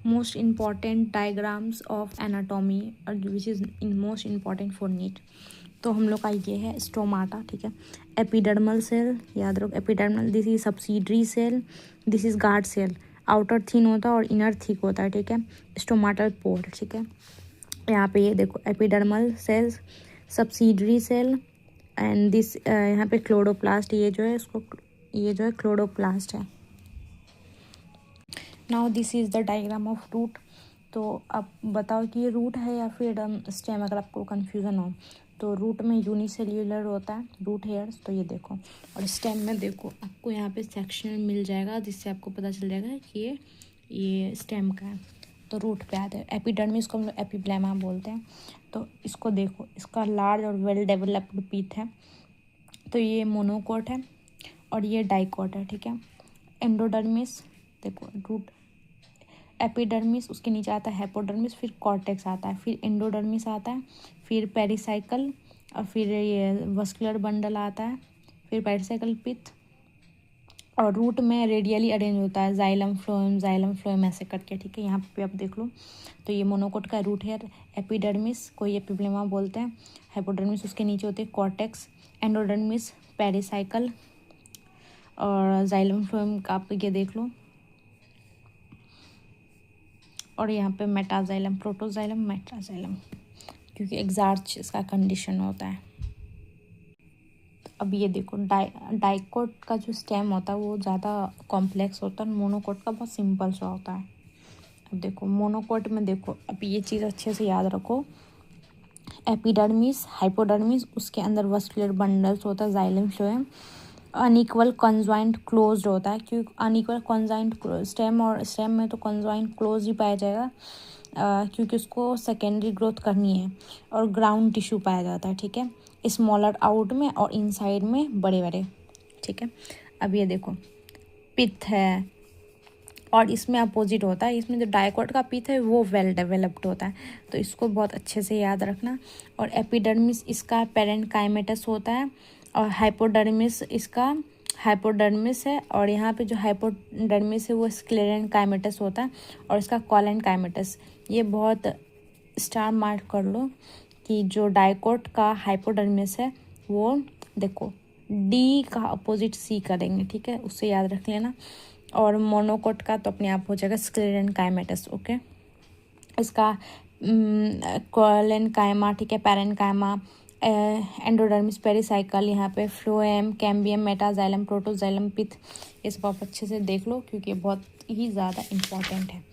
Most important diagrams of anatomy और which is most important for NEET. तो हम लोग का ये है स्टोमाटा, ठीक है। एपिडर्मल सेल, याद रखो epidermal, this is subsidiary cell, this is guard cell. Outer thin होता है और इनर थिक होता है, ठीक है। स्टोमाटल पोर, ठीक है। यहाँ पे ये देखो epidermal cells, subsidiary cell and this यहाँ पे क्लोरोप्लास्ट, ये जो है इसको, ये जो है क्लोरोप्लास्ट है। Now this is the diagram of root. तो अब बताओ कि ये रूट है या फिर स्टेम, अगर आपको कन्फ्यूज़न हो तो रूट में यूनिसेल्यूलर होता है रूट हेयर्स, तो ये देखो, और स्टेम में देखो आपको यहाँ पे सेक्शन मिल जाएगा जिससे आपको पता चल जाएगा कि ये स्टेम का है। तो रूट पे आते हैं। एपिडर्मिस को हम लोग एपिब्लेमा बोलते हैं। तो इसको देखो, इसका लार्ज और वेल डेवलप्ड पीथ है। तो ये मोनोकोट है और ये डाइकोट है, ठीक है। एंडोडर्मिस देखो, रूट एपिडर्मिस, उसके नीचे आता है हेपोडर्मिस, फिर कॉर्टेक्स आता है, फिर एंडोडर्मिस आता है, फिर पेरिसाइकल, और फिर ये वस्कुलर बंडल आता है, फिर पेरिसाइकल पिथ, और रूट में रेडियली अरेंज होता है, जाइलम फ्लोएम ऐसे करके, ठीक है। यहाँ पे आप देख लो। तो ये मोनोकोट का रूट है। एपिडर्मिस को एपिब्लेमा बोलते हैं, हेपोडर्मिस उसके नीचे होते हैं कॉर्टेक्स, एंडोडर्मिस पेरिसाइकल, और जाइलम फ्लोएम का आप ये देख लो, और यहाँ पे मेटाजाइलम, प्रोटोजाइलम, मेटाजाइलम, क्योंकि एग्जार्च इसका कंडीशन होता है। अब ये देखो डाइकोट का जो स्टेम होता है वो ज़्यादा कॉम्प्लेक्स होता है, मोनोकोट का बहुत सिंपल सा होता है। अब देखो मोनोकोट में देखो, अब ये चीज़ अच्छे से याद रखो, एपिडर्मिस, हाइपोडर्मिस, उसके अंदर वस्कुलर बंडल्स होता है, xylem phloem, unequal conjoint closed होता है, क्योंकि अनइक्वल कॉन्जॉइंट स्टेम, और स्टेम में तो कॉन्जॉइंट क्लोज ही पाया जाएगा क्योंकि उसको सेकेंडरी ग्रोथ करनी है, और ग्राउंड टिश्यू पाया जाता है, ठीक है। स्मॉलर आउट में और इनसाइड में बड़े बड़े, ठीक है। अब ये देखो पिथ है, और इसमें अपोजिट होता है, इसमें जो डाइकोट का पिथ है वो वेल डेवलप्ड होता है, तो इसको बहुत अच्छे से याद रखना। और एपिडर्मिस इसका पेरेन्काइमेटस होता है, और हाइपोडर्मिस इसका हाइपोडर्मिस है, और यहाँ पे जो हाइपोडर्मिस है वो स्क्लेरेन्काइमेटस होता है, और इसका कॉलेन्काइमेटस। ये बहुत स्टार मार्क कर लो कि जो डाइकोट का हाइपोडर्मिस है वो देखो डी का अपोजिट सी करेंगे, ठीक है, उससे याद रख लेना। और मोनोकोट का तो अपने आप हो जाएगा स्क्लेरेन्काइमेटस, ओके। इसका कॉलेन्काइमा, ठीक है, पैरेन्काइमा, एंडोडर्मिस पेरिसाइकल, यहाँ पे फ्लोएम, कैम्बियम, मेटाजाइलम, प्रोटोजाइलम, पिथ, ये सब आप अच्छे से देख लो क्योंकि बहुत ही ज़्यादा इम्पॉर्टेंट है।